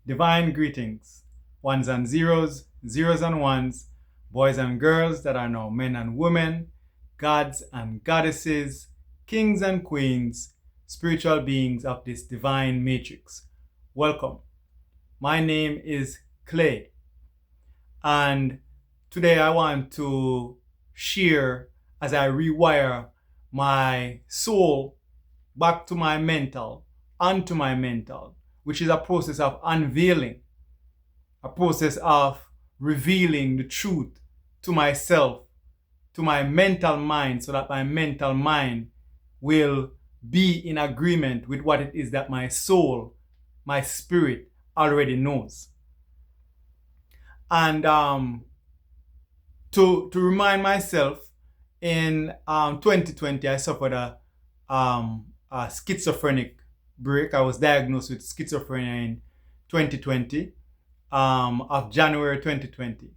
Divine greetings, ones and zeros, zeros and ones, boys and girls that are now men and women, gods and goddesses, kings and queens, spiritual beings of this divine matrix. Welcome. My name is Clay, and today I want to share as I rewire my soul back to my mental, onto my mental, which is a process of unveiling, a process of revealing the truth to myself, to my mental mind, so that my mental mind will be in agreement with what it is that my soul, my spirit already knows. And to remind myself, in 2020, I suffered a schizophrenic break. I was diagnosed with schizophrenia in 2020, of January 2020.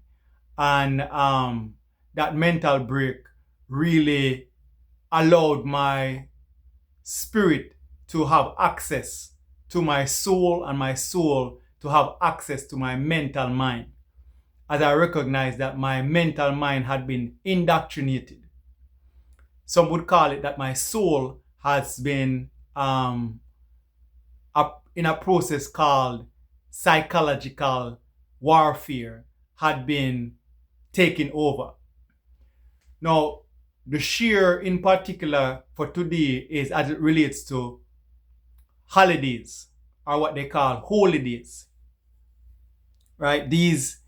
And that mental break really allowed my spirit to have access to my soul, and my soul to have access to my mental mind, as I recognized that my mental mind had been indoctrinated. Some would call it that my soul has been in a process called psychological warfare, had been taken over. Now, the share in particular for today is as it relates to holyDays, or what they call holyDays. Right? These,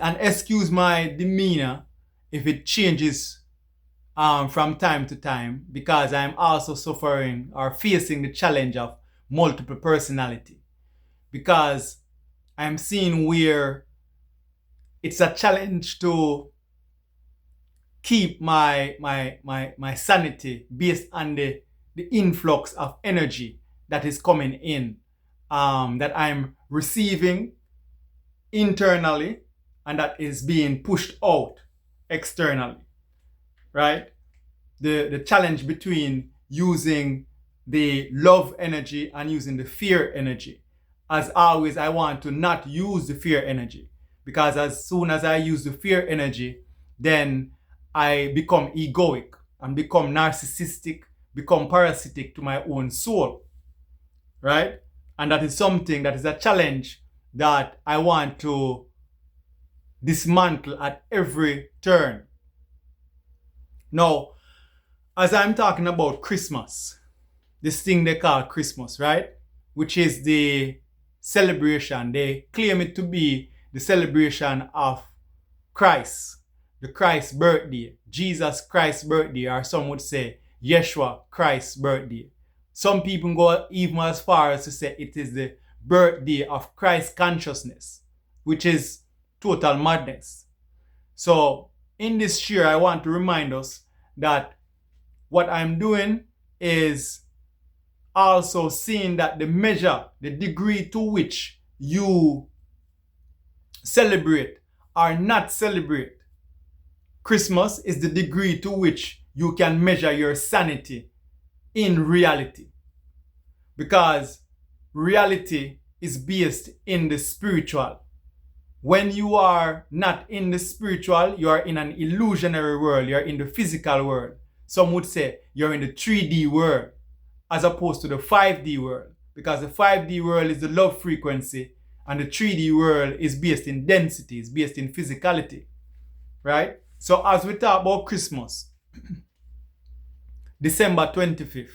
and excuse my demeanor if it changes from time to time, because I'm also suffering or facing the challenge of multiple personality, because I'm seeing where it's a challenge to keep my sanity based on the influx of energy that is coming in, that I'm receiving internally and that is being pushed out externally. Right? The challenge between using the love energy and using the fear energy. As always, I want to not use the fear energy, because as soon as I use the fear energy, then I become egoic and become narcissistic, become parasitic to my own soul. Right? And that is something that is a challenge that I want to dismantle at every turn. Now, as I'm talking about Christmas, this thing they call Christmas, right? Which is the celebration. They claim it to be the celebration of Christ, the Christ's birthday, Jesus Christ's birthday, or some would say Yeshua Christ's birthday. Some people go even as far as to say it is the birthday of Christ consciousness, which is total madness. So in this year, I want to remind us that what I'm doing is also seeing that the measure, the degree to which you celebrate or not celebrate Christmas is the degree to which you can measure your sanity in reality. Because reality is based in the spiritual. When you are not in the spiritual, you are in an illusionary world. You're in the physical world. Some would say you're in the 3D world as opposed to the 5D world. Because the 5D world is the love frequency, and the 3D world is based in density, it's based in physicality. Right? So as we talk about Christmas, December 25th,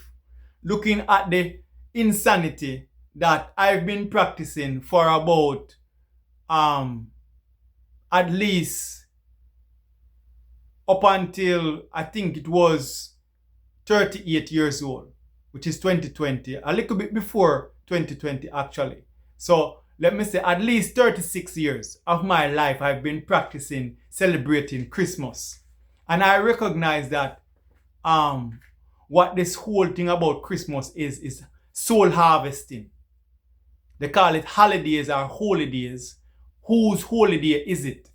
looking at the insanity that I've been practicing for about at least up until I think it was 38 years old, which is 2020, a little bit before 2020 actually. So let me say at least 36 years of my life I've been practicing celebrating Christmas. And I recognize that what this whole thing about Christmas is soul harvesting. They call it holyDays or holyDays. Whose holyday is it?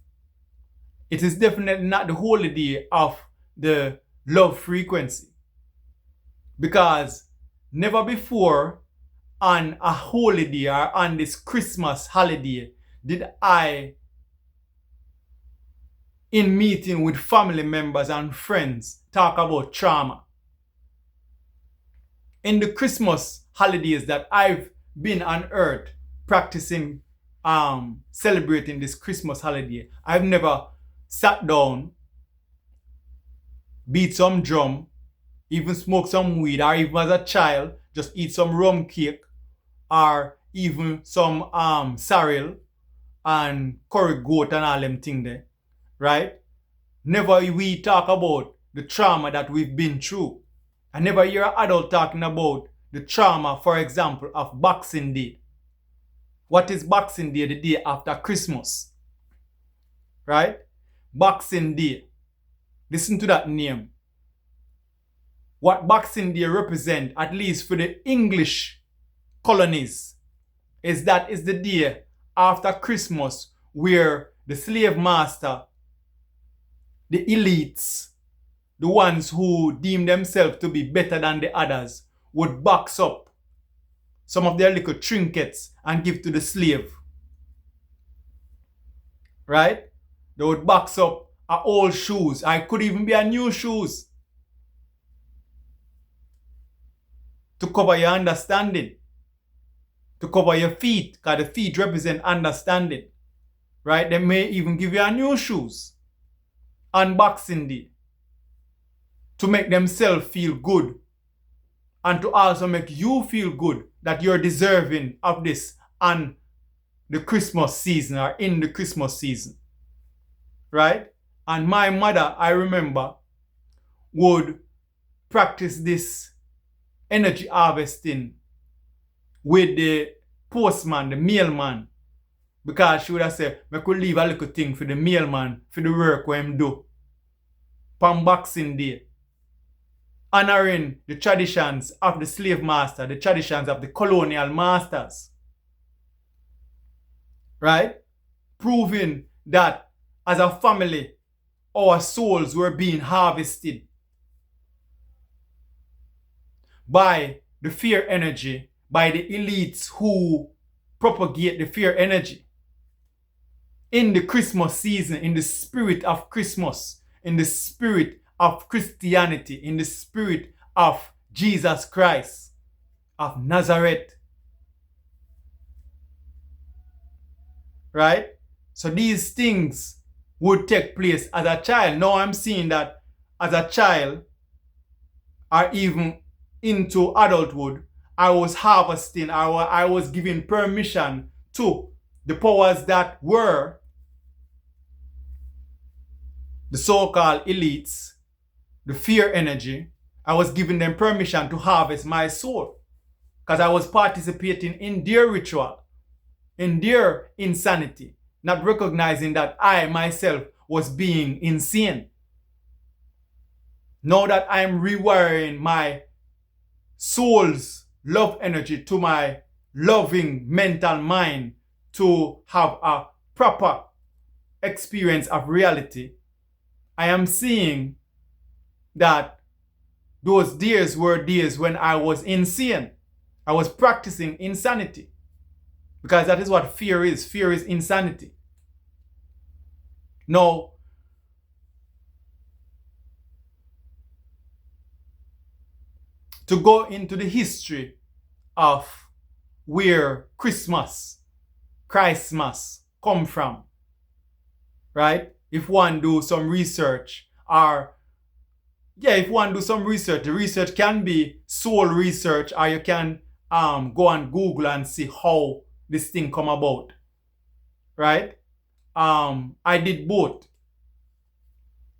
It is definitely not the holyday of the love frequency. Because never before on a holiday or on this Christmas holiday did I, in meeting with family members and friends, talk about trauma? In the Christmas holidays that I've been on earth practicing, celebrating this Christmas holiday, I've never sat down, beat some drum, even smoke some weed, or even as a child, just eat some rum cake, or even some cereal and curry goat and all them things there, right? Never we talk about the trauma that we've been through. I never hear an adult talking about the trauma, for example, of Boxing Day. What is Boxing Day? The day after Christmas, right? Boxing Day. Listen to that name. What Boxing Day represents, at least for the English colonies, is that is the day after Christmas where the slave master, the elites, the ones who deem themselves to be better than the others, would box up some of their little trinkets and give to the slave. Right? They would box up old shoes. I could even be a new shoes to cover your understanding, to cover your feet, because the feet represent understanding. Right? They may even give you a new shoes on Boxing Day to make themselves feel good and to also make you feel good that you're deserving of this on the Christmas season or in the Christmas season. Right? And my mother, I remember, would practice this energy harvesting with the postman, the mailman, because she would have said, I could leave a little thing for the mailman for the work what him do. On Boxing Day, honoring the traditions of the slave master, the traditions of the colonial masters. Right? Proving that as a family, our souls were being harvested by the fear energy, by the elites who propagate the fear energy. In the Christmas season, in the spirit of Christmas, in the spirit of Christianity, in the spirit of Jesus Christ of Nazareth. Right? So these things would take place as a child. Now I'm seeing that as a child, or even into adulthood, I was harvesting, I was giving permission to the powers that were the so-called elites, the fear energy. I was giving them permission to harvest my soul because I was participating in their ritual, in their insanity, not recognizing that I myself was being insane. Now that I'm rewiring my soul's love energy to my loving mental mind to have a proper experience of reality, I am seeing that those days were days when I was insane. I was practicing insanity. Because that is what fear is. Fear is insanity. Now, to go into the history of where Christmas come from, right? If one do some research, the research can be soul research, or you can go on Google and see how this thing come about, right? I did both.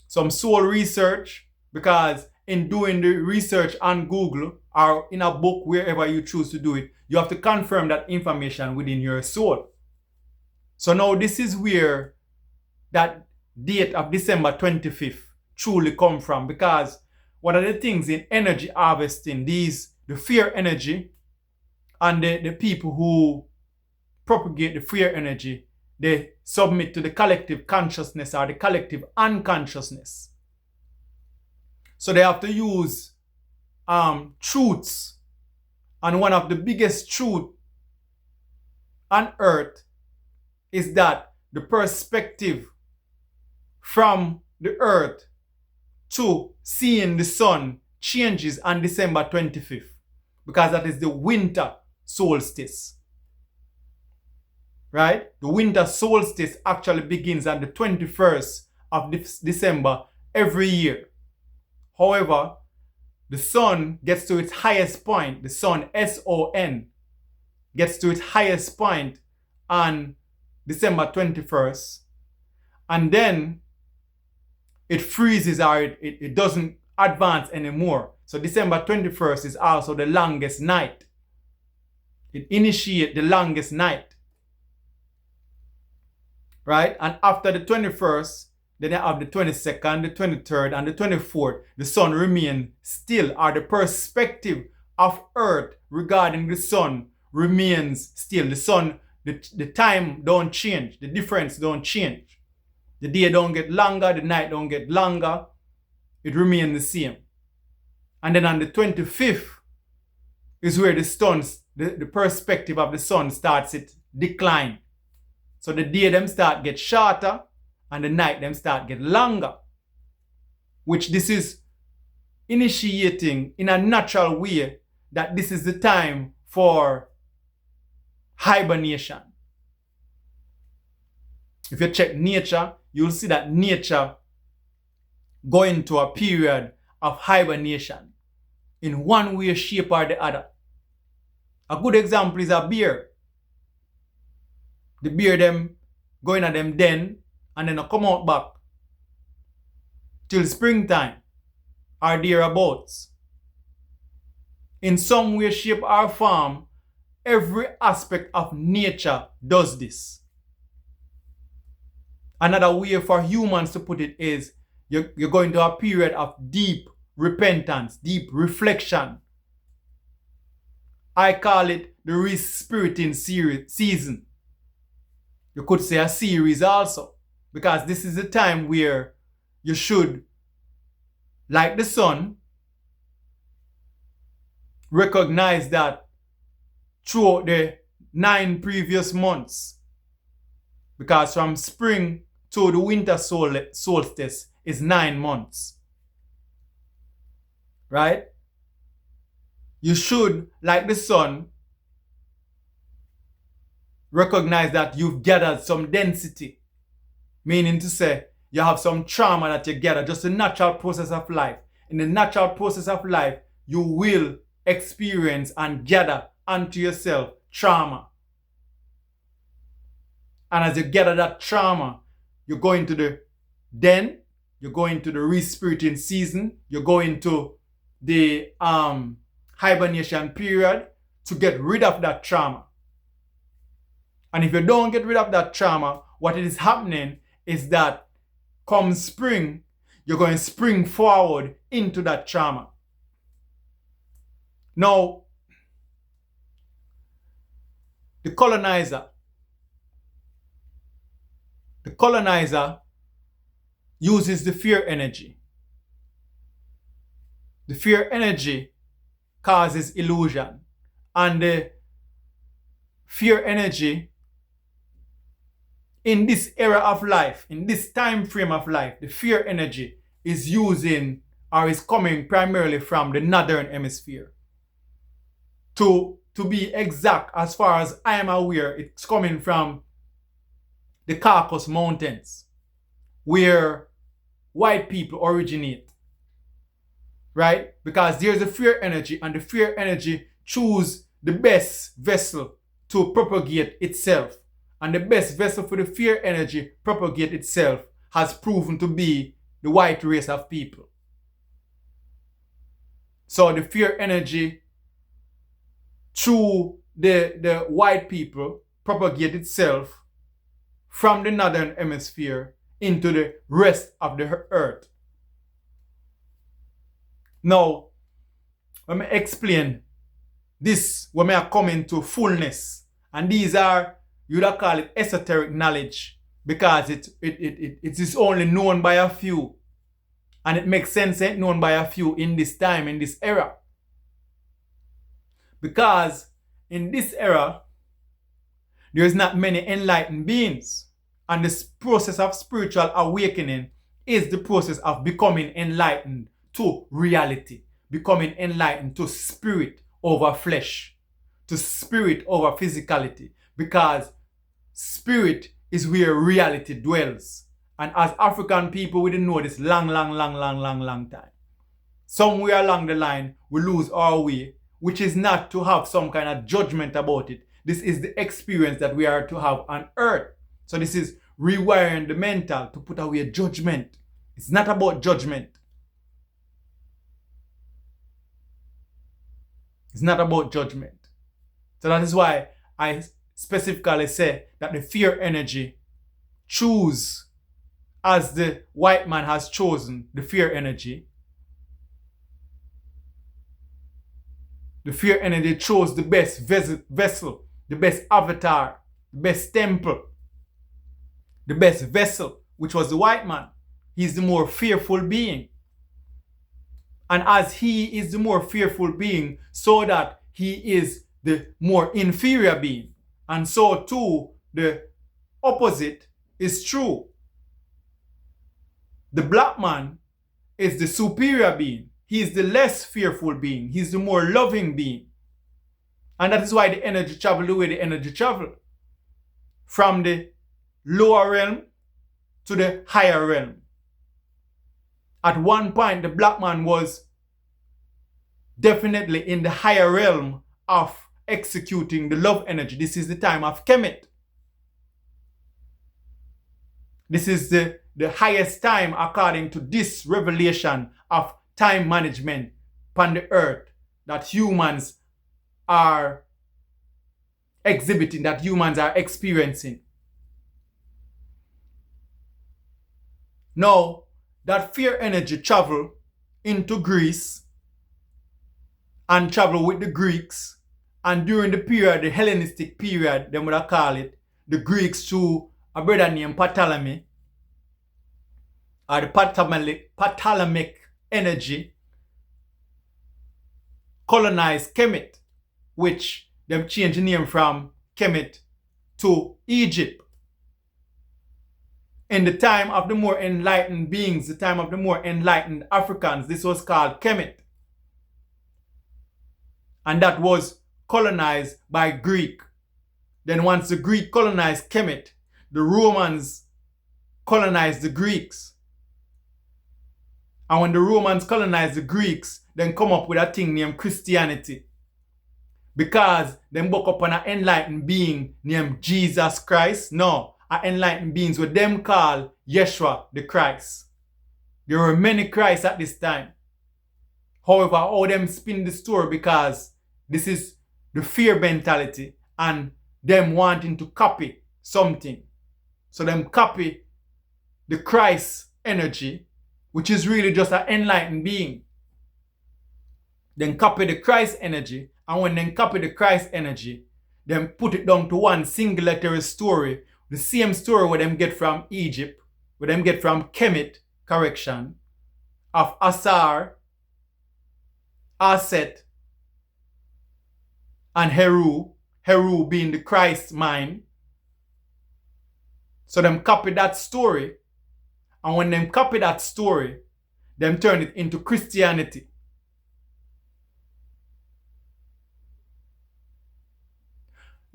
Some soul research, because in doing the research on Google or in a book, wherever you choose to do it, you have to confirm that information within your soul. So now this is where that date of December 25th truly come from, because one of the things in energy harvesting, the fear energy and the people who propagate the fear energy, they submit to the collective consciousness or the collective unconsciousness. So they have to use truths And one of the biggest truths on earth is that the perspective from the earth to seeing the sun changes on December 25th, because that is the winter solstice. Right? The winter solstice actually begins on the 21st of December every year. However, the sun gets to its highest point, the sun, S-O-N, gets to its highest point on December 21st. And then it freezes, or it doesn't advance anymore. So December 21st is also the longest night. It initiates the longest night. Right? And after the 21st, then you have the 22nd, the 23rd, and the 24th. The sun remains still, or the perspective of earth regarding the sun remains still. The sun, the time don't change. The difference don't change. The day don't get longer, the night don't get longer. It remains the same. And then on the 25th is where the perspective of the sun starts its decline. So the day them start get shorter and the night them start get longer. Which this is initiating in a natural way that this is the time for hibernation. If you check nature, you'll see that nature go into a period of hibernation in one way, shape, or the other. A good example is a bear. The bear them go in at them den and then come out back till springtime or thereabouts. In some way, shape, or form, every aspect of nature does this. Another way for humans to put it is you're going to a period of deep repentance, deep reflection. I call it the respiriting season. You could say a series also, because this is the time where you should, like the sun, recognize that throughout the 9 previous months, because from spring to the winter solstice is 9 months. Right? You should, like the sun, recognize that you've gathered some density. Meaning to say, you have some trauma that you gather, just the natural process of life. In the natural process of life, you will experience and gather unto yourself trauma. And as you gather that trauma, you go into the den, you go into the respiriting season, you go into the hibernation period to get rid of that trauma. And if you don't get rid of that trauma, what is happening is that come spring, you're going to spring forward into that trauma. Now, the colonizer uses the fear energy. The fear energy causes illusion. And the fear energy in this era of life, in this time frame of life, the fear energy is using or is coming primarily from the northern hemisphere. To be exact, as far as I am aware, it's coming from the Caucasus Mountains, where white people originate. Right? Because there's a fear energy, and the fear energy choose the best vessel to propagate itself. And the best vessel for the fear energy propagate itself has proven to be the white race of people. So the fear energy through the white people propagate itself from the northern hemisphere into the rest of the earth. Now, let me explain this when we are coming to fullness. And these are, you'd call it esoteric knowledge, because it is only known by a few. And it makes sense, known by a few in this time, in this era. Because in this era, there is not many enlightened beings. And this process of spiritual awakening is the process of becoming enlightened to reality, becoming enlightened to spirit over flesh, to spirit over physicality, because spirit is where reality dwells. And as African people, we didn't know this long time. Somewhere along the line, we lose our way, which is not to have some kind of judgment about it. This is the experience that we are to have on earth. So this is rewiring the mental to put away judgment. It's not about judgment. It's not about judgment. So that is why I specifically say that the fear energy choose, as the white man has chosen the fear energy. The fear energy chose the best vessel, the best avatar, the best temple, the best vessel, which was the white man. He's the more fearful being. And as he is the more fearful being, so that he is the more inferior being. And so too, the opposite is true. The black man is the superior being. He is the less fearful being. He's the more loving being. And that is why the energy travel the way the energy travel. From the lower realm to the higher realm. At one point, the black man was definitely in the higher realm of executing the love energy. This is the time of Kemet. This is the highest time according to this revelation of time management upon the earth that humans are exhibiting, that humans are experiencing. Now, that fear energy travel into Greece and travel with the Greeks, and during the period, the Hellenistic period, they would have called it, the Greeks through a brother named Ptolemy, or the Ptolemaic energy, colonized Kemet, which them changed the name from Kemet to Egypt. In the time of the more enlightened beings, the time of the more enlightened Africans, this was called Kemet. And that was colonized by Greek. Then once the Greek colonized Kemet, the Romans colonized the Greeks. And when the Romans colonized the Greeks, then come up with a thing named Christianity. Because them woke up on an enlightened being named Jesus Christ. No, an enlightened beings what them call Yeshua the Christ. There were many Christs at this time. However, all them spin the story because this is the fear mentality and them wanting to copy something. So them copy the Christ energy, which is really just an enlightened being. Then copy the Christ energy, and when they copy the Christ energy, then put it down to one singular story, the same story where them get from Egypt, where them get from Kemet, correction, of Asar, Aset, and Heru being the Christ mind. So them copy that story, and when them copy that story, them turn it into Christianity.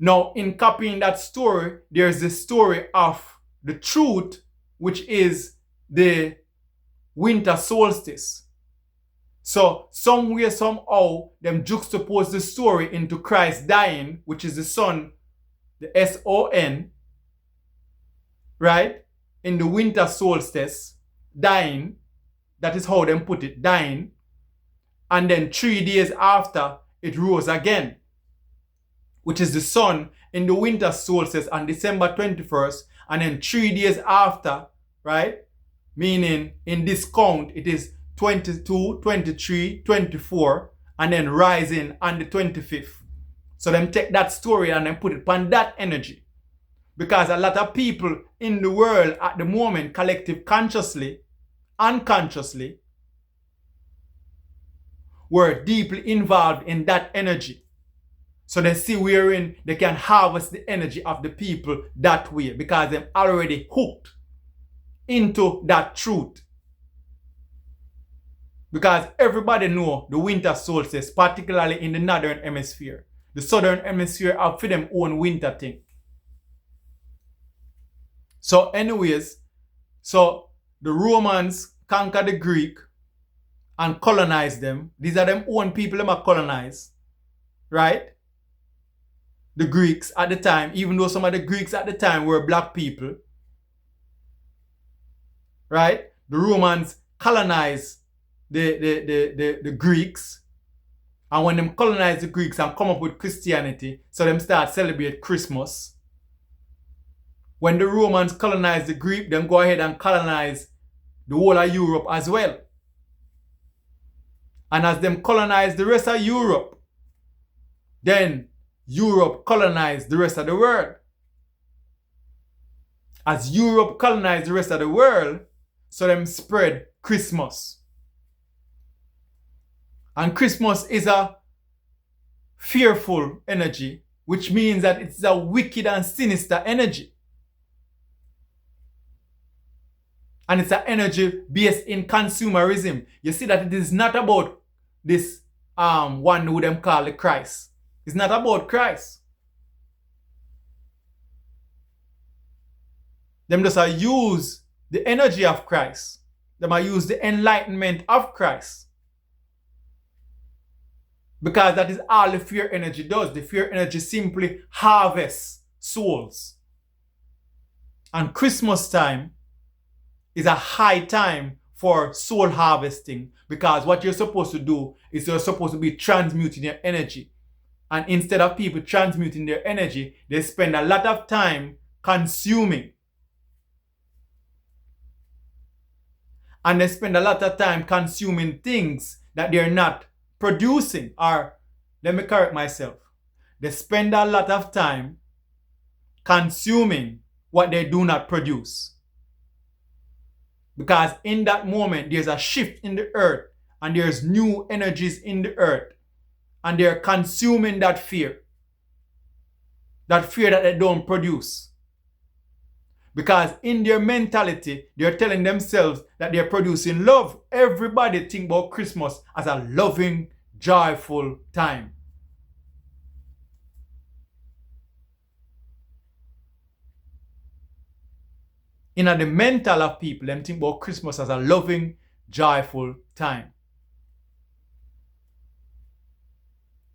Now, in copying that story, there's the story of the truth, which is the winter solstice. So, somewhere, somehow, them juxtapose the story into Christ dying, which is the sun, the S-O-N, right? In the winter solstice, dying. That is how them put it, dying. And then 3 days after, it rose again, which is the sun in the winter solstice on December 21st. And then 3 days after, right? Meaning in this count, it is 22, 23, 24, and then rising on the 25th. So them take that story and then put it upon that energy. Because a lot of people in the world at the moment, collective consciously, unconsciously, were deeply involved in that energy. So they see wherein they can harvest the energy of the people that way because they're already hooked into that truth. Because everybody know the winter solstice, particularly in the northern hemisphere. The southern hemisphere have for them own winter thing. So anyways, so the Romans conquer the Greek and colonize them. These are them own people them are colonized. Right? The Greeks at the time, even though some of the Greeks at the time were black people. Right? The Romans colonized the Greeks. And when them colonize the Greeks and come up with Christianity, so them start celebrate Christmas. When the Romans colonize the Greek, them go ahead and colonize the whole of Europe as well. And as them colonize the rest of Europe, then Europe colonized the rest of the world. As Europe colonized the rest of the world, so them spread Christmas. And Christmas is a fearful energy, which means that it's a wicked and sinister energy. And it's an energy based in consumerism. You see that it is not about this one who them call the Christ. It's not about Christ. Them just use the energy of Christ. Them use the enlightenment of Christ. Because that is all the fear energy does. The fear energy simply harvests souls. And Christmas time is a high time for soul harvesting, because what you're supposed to do is you're supposed to be transmuting your energy. And instead of people transmuting their energy, they spend a lot of time consuming. And they spend a lot of time consuming things that they're not producing. Or, let me correct myself. They spend a lot of time consuming what they do not produce. Because in that moment, there's a shift in the earth and there's new energies in the earth. And they're consuming that fear. That fear that they don't produce. Because in their mentality, they're telling themselves that they're producing love. Everybody think about Christmas as a loving, joyful time. In the mental of people, them think about Christmas as a loving, joyful time.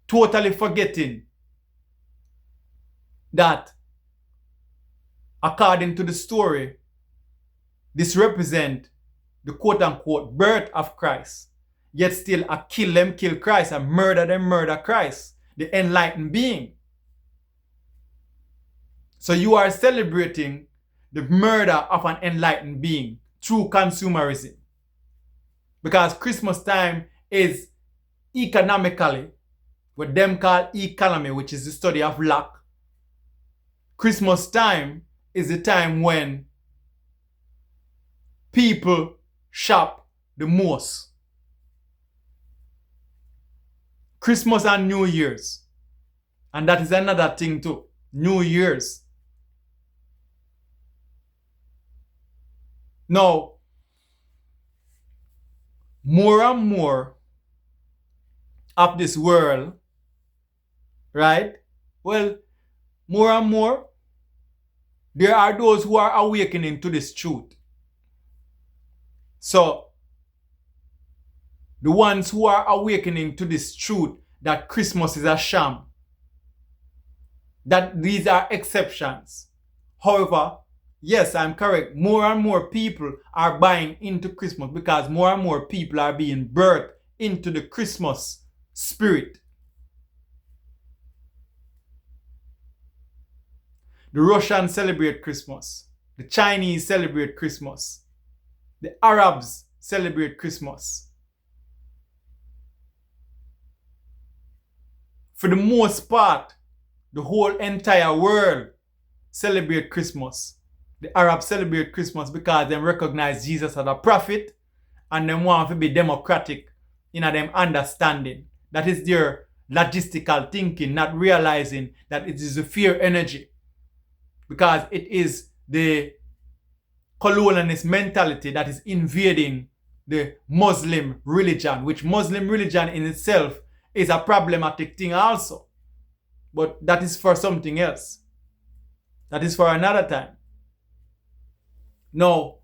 Totally forgetting that, according to the story, this represents the quote-unquote birth of Christ. Yet still a kill them, kill Christ, and murder them, murder Christ, the enlightened being. So you are celebrating the murder of an enlightened being through consumerism. Because Christmas time is economically what them call economy, which is the study of lack. Christmas time is the time when people shop the most. Christmas and New Year's. And that is another thing too. New Year's. Now, more and more of this world, right? Well, more and more, there are those who are awakening to this truth. So, the ones who are awakening to this truth that Christmas is a sham, that these are exceptions. However, yes, I'm correct. More and more people are buying into Christmas because more and more people are being birthed into the Christmas spirit. The Russians celebrate Christmas. The Chinese celebrate Christmas. The Arabs celebrate Christmas. For the most part, the whole entire world celebrate Christmas. The Arabs celebrate Christmas because they recognize Jesus as a prophet and they want to be democratic in them understanding. That is their logistical thinking, not realizing that it is a fear energy, because it is the colonialist mentality that is invading the Muslim religion, which Muslim religion in itself is a problematic thing also. But that is for something else. That is for another time. Now,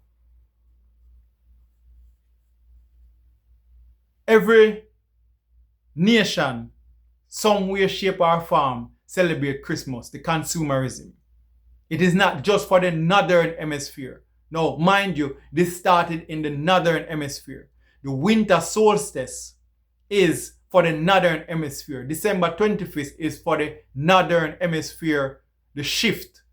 every nation, some way, shape, or form, celebrate Christmas, the consumerism. It is not just for the northern hemisphere. No, mind you, this started in the northern hemisphere. The winter solstice is for the northern hemisphere. December 25th is for the northern hemisphere, the shift.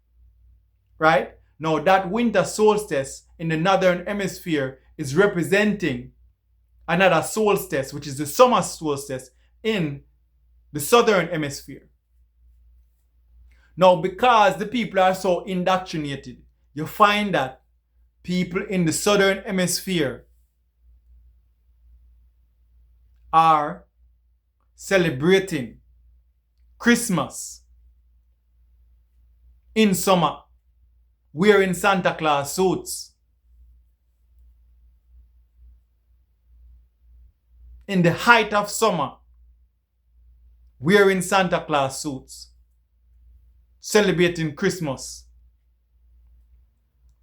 Right? Now, that winter solstice in the northern hemisphere is representing another solstice, which is the summer solstice in the southern hemisphere. Now, because the people are so indoctrinated, you find that people in the southern hemisphere are celebrating Christmas in summer, wearing Santa Claus suits. In the height of summer, wearing Santa Claus suits, celebrating Christmas.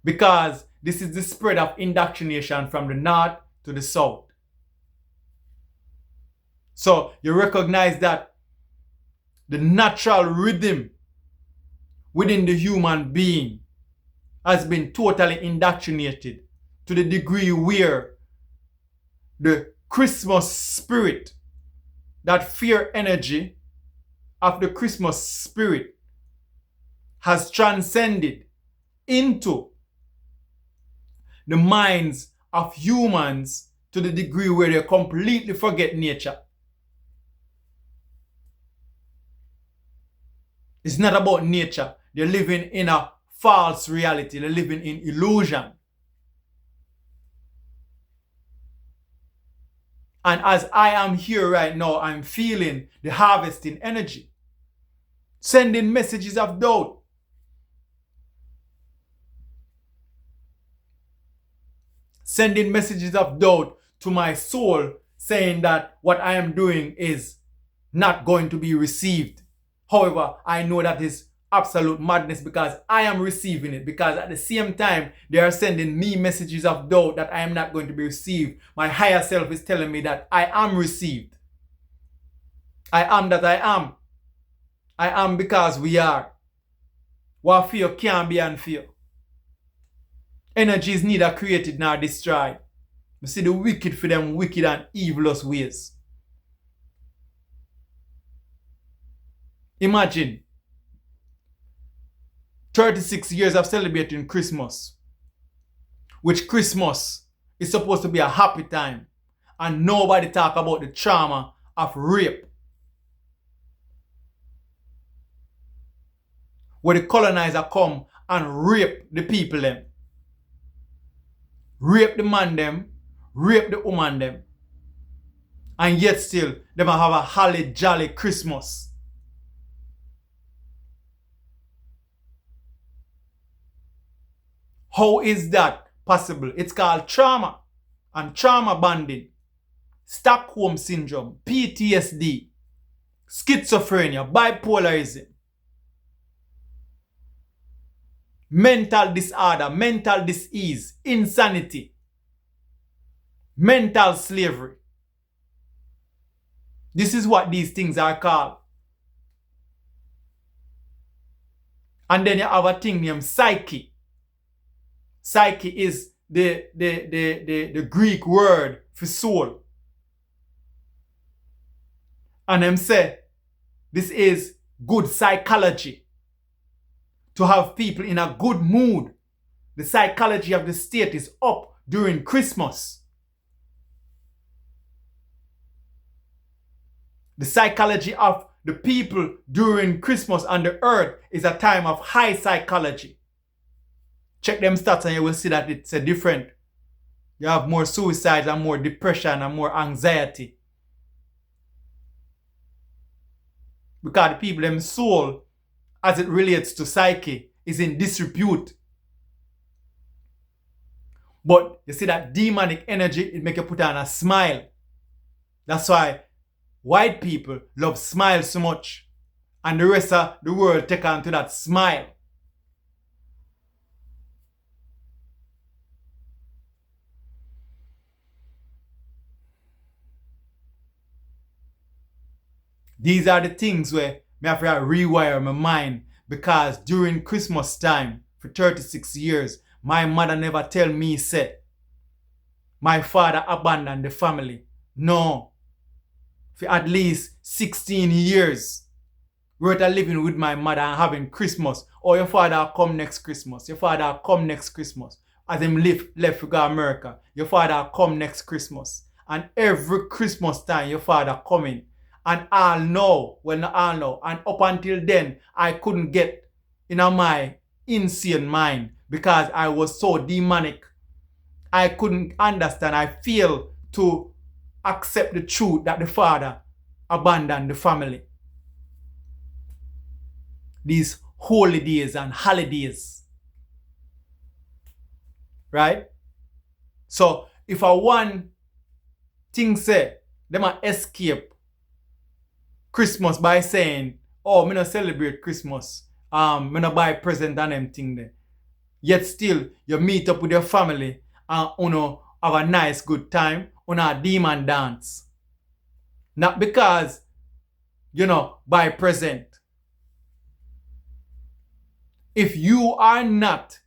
Because this is the spread of indoctrination from the north to the south. So you recognize that the natural rhythm within the human being has been totally indoctrinated to the degree where the Christmas spirit, that fear energy of the Christmas spirit, has transcended into the minds of humans to the degree where they completely forget nature. It's not about nature. They're living in a false reality. They're living in illusion. And as I am here right now, I'm feeling the harvesting energy, sending messages of doubt. Sending messages of doubt to my soul, saying that what I am doing is not going to be received. However, I know that is absolute madness because I am receiving it. Because at the same time, they are sending me messages of doubt that I am not going to be received. My higher self is telling me that I am received. I am that I am. I am because we are. What fear can't be unfear. Energies neither created nor destroyed. You see the wicked for them wicked and evilous ways. Imagine 36 years of celebrating Christmas, which Christmas is supposed to be a happy time, and nobody talk about the trauma of rape. Where the colonizer come and rape the people them. Rape the man them, rape the woman them. And yet still, them have a holly jolly Christmas. How is that possible? It's called trauma and trauma bonding, Stockholm syndrome, PTSD, schizophrenia, bipolarism, mental disorder, mental disease, insanity, mental slavery. This is what these things are called. And then you have a thing named psyche. Psyche is the Greek word for soul. And them say this is good psychology. To have people in a good mood. The psychology of the state is up during Christmas. The psychology of the people during Christmas on the earth is a time of high psychology. Check them stats and you will see that it's a different. You have more suicides and more depression and more anxiety. because the people, them soul, as it relates to psyche, is in disrepute. But you see that demonic energy, it make you put on a smile. That's why white people love smile so much. And the rest of the world take on to that smile. These are the things where I have to rewire my mind, because during Christmas time, for 36 years, my mother never tell me, say, my father abandoned the family. No. For at least 16 years, we were living with my mother and having Christmas. Or your father come next Christmas. Your father come next Christmas. As him left to go America. Your father come next Christmas. And every Christmas time, your father coming. And all know, well not all know, and up until then, I couldn't get in my insane mind because I was so demonic. I couldn't understand. I failed to accept the truth that the father abandoned the family. These holyDays and holidays. Right? So, if I want things say, they might escape Christmas by saying, oh, me not celebrate Christmas. Me not buy present and them thing there. Yet still, you meet up with your family and you have a nice good time on a demon dance. Not because, buy present. If you are not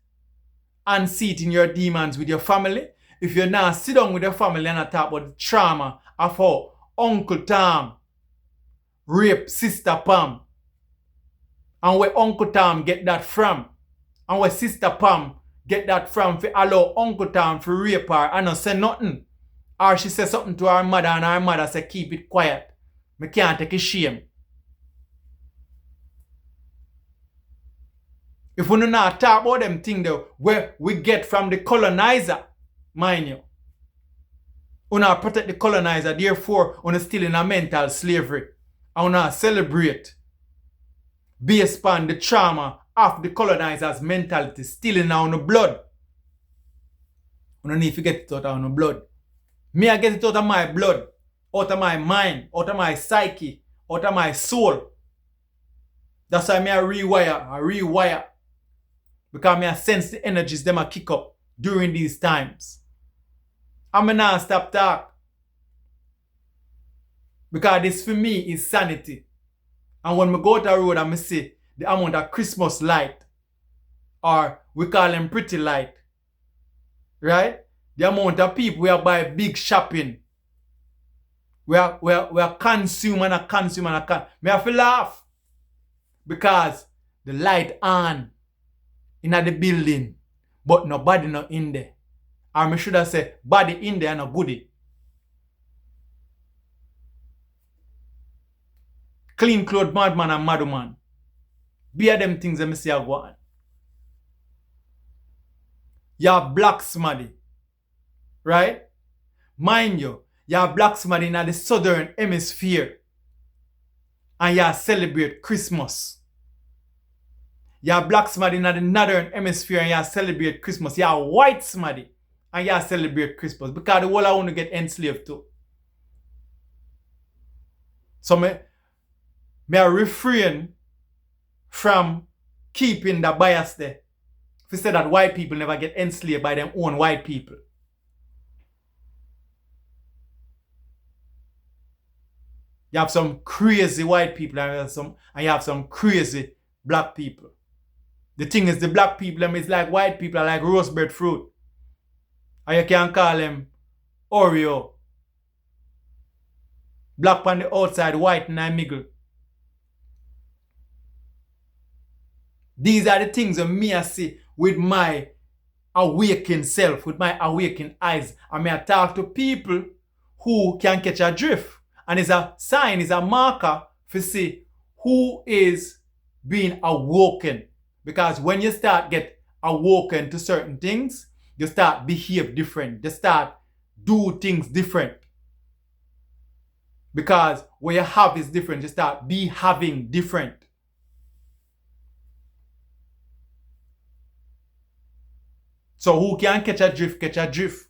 unseating your demons with your family, if you're not sit down with your family and talk about the trauma of how Uncle Tom rape Sister Pam, and where Uncle Tom get that from, and where Sister Pam get that from for allow Uncle Tom to rape her and not say nothing, or she say something to her mother and her mother say keep it quiet, me can't take a shame. If we do not talk about them things though, where we get from the colonizer, mind you, we not protect the colonizer, therefore we still in a mental slavery. I want to celebrate based upon the trauma of the colonizer's mentality still in our blood. We don't need to get it out of our blood. Me, I get it out of my blood, out of my mind, out of my psyche, out of my soul. That's why I rewire. Because I sense the energies them a kick up during these times. I'm not stop talk. Because this for me is sanity. And when I go to the road and I see the amount of Christmas light, or we call them pretty light, right? The amount of people we are buy big shopping. We are consume and a consume and a consume. Me have to laugh. Because the light on in the building, but nobody not in there. Or I should have said, body in there and a goodie. Clean clothes, madman and madwoman. Be a them things that I say I go on. You have black smaddy. Right? Mind you have black smaddy in the southern hemisphere. And you celebrate Christmas. You have black smaddy in the northern hemisphere and you celebrate Christmas. You have white smaddy and you celebrate Christmas. Because the whole I want to get enslaved to. So I refrain from keeping the bias there. If you say that white people never get enslaved by their own white people. You have some crazy white people and you have some crazy black people. The thing is, the black people them is like white people are like roseberry fruit. And you can call them Oreo. Black on the outside, white in the middle. These are the things that me I see with my awakened self, with my awakened eyes. And me I talk to people who can catch a drift. And it's a sign, it's a marker to see who is being awoken. Because when you start get awoken to certain things, you start behave different. You start do things different. Because what you have is different. You start be having different. So who can catch a drift, catch a drift.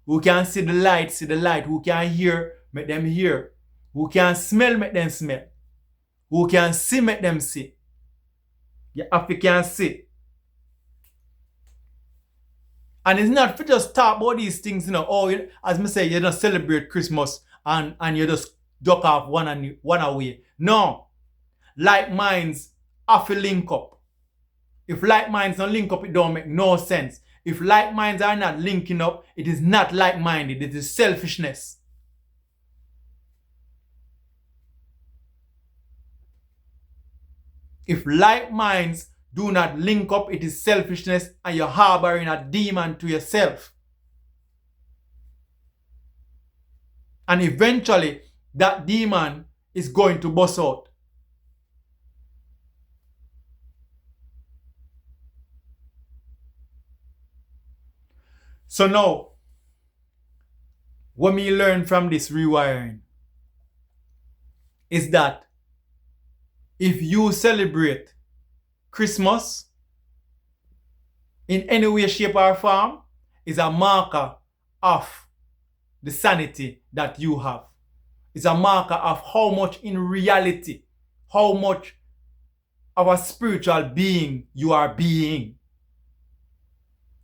Who can see the light, see the light. Who can hear, make them hear. Who can smell, make them smell. Who can see, make them see. You have to can see. And it's not for just talk about these things, as me say, you don't celebrate Christmas and you just duck off one away. No. Like minds have to link up. If like minds don't link up, it don't make no sense. If like minds are not linking up, it is not like-minded. It is selfishness. If like minds do not link up, it is selfishness, and you're harboring a demon to yourself. And eventually, that demon is going to bust out. So now, what we learn from this rewiring is that if you celebrate Christmas in any way, shape, or form, is a marker of the sanity that you have. It's a marker of how much in reality, how much of a spiritual being you are being.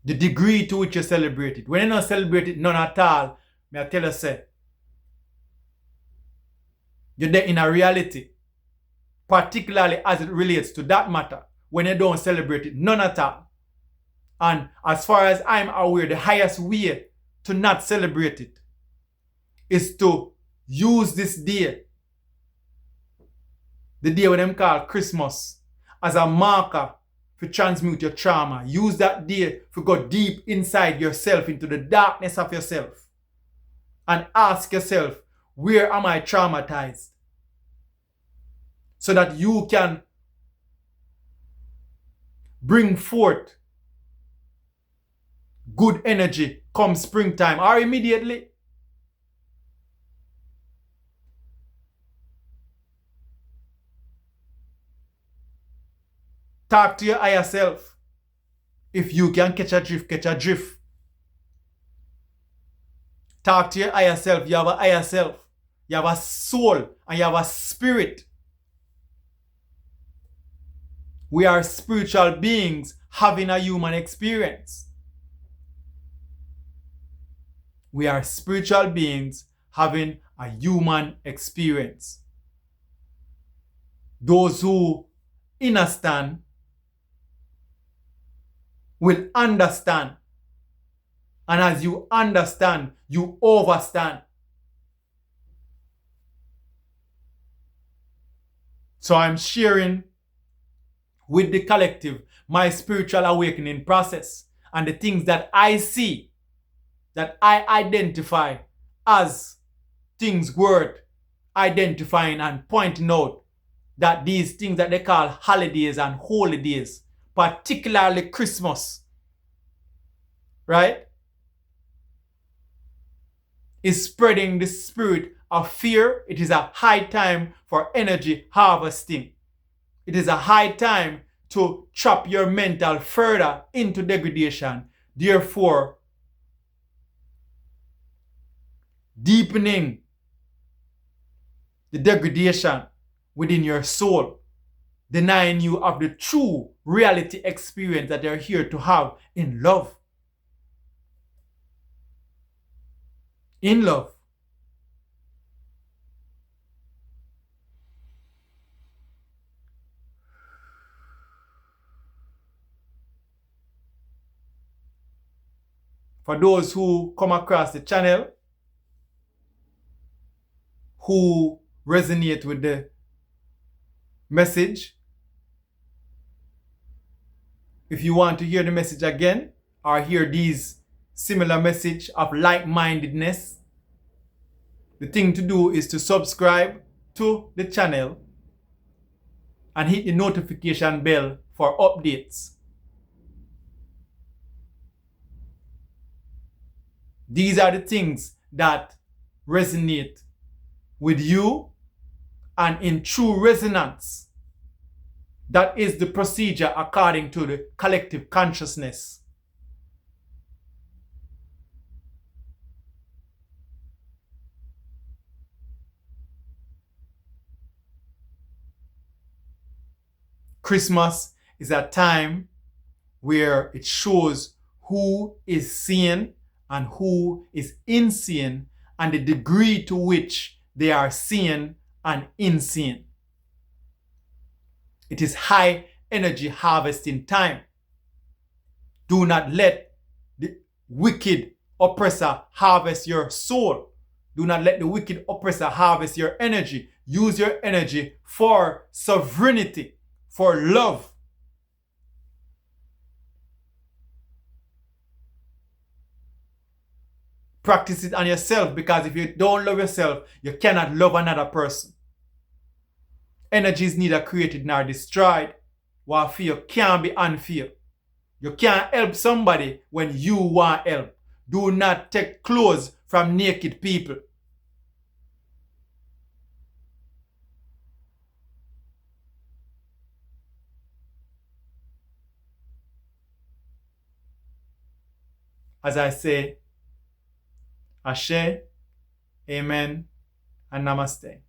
The degree to which you celebrate it. When you don't celebrate it none at all, may I tell you, say, you're there in a reality. Particularly as it relates to that matter. When you don't celebrate it none at all. And as far as I'm aware, the highest way to not celebrate it is to use this day, the day what them call Christmas, as a marker to transmute your trauma. Use that day to go deep inside yourself, into the darkness of yourself, and ask yourself, where am I traumatized? So that you can bring forth good energy come springtime or immediately. Talk to your higher self. If you can catch a drift, catch a drift. Talk to your higher self. You have a higher self. You have a soul and you have a spirit. We are spiritual beings having a human experience. We are spiritual beings having a human experience. Those who understand will understand. And as you understand, you overstand. So I'm sharing with the collective my spiritual awakening process and the things that I see, that I identify as things worth identifying and pointing out, that these things that they call holidays and holy days, particularly Christmas, right, is spreading the spirit of fear. It is a high time for energy harvesting. It is a high time to trap your mental further into degradation. Therefore, deepening the degradation within your soul, denying you of the true reality experience that you're here to have in love. In love. For those who come across the channel, who resonate with the message, if you want to hear the message again, or hear these similar message of like-mindedness, the thing to do is to subscribe to the channel and hit the notification bell for updates. These are the things that resonate with you and in true resonance. That is the procedure according to the collective consciousness. Christmas is a time where it shows who is sane and who is insane and the degree to which they are sane and insane. It is high energy harvesting time. Do not let the wicked oppressor harvest your soul. Do not let the wicked oppressor harvest your energy. Use your energy for sovereignty, for love. Practice it on yourself, because if you don't love yourself, you cannot love another person. Energy is neither created nor destroyed. What fear can't be unfair. You can't help somebody when you want help. Do not take clothes from naked people. As I say, Ashe, Amen, and Namaste.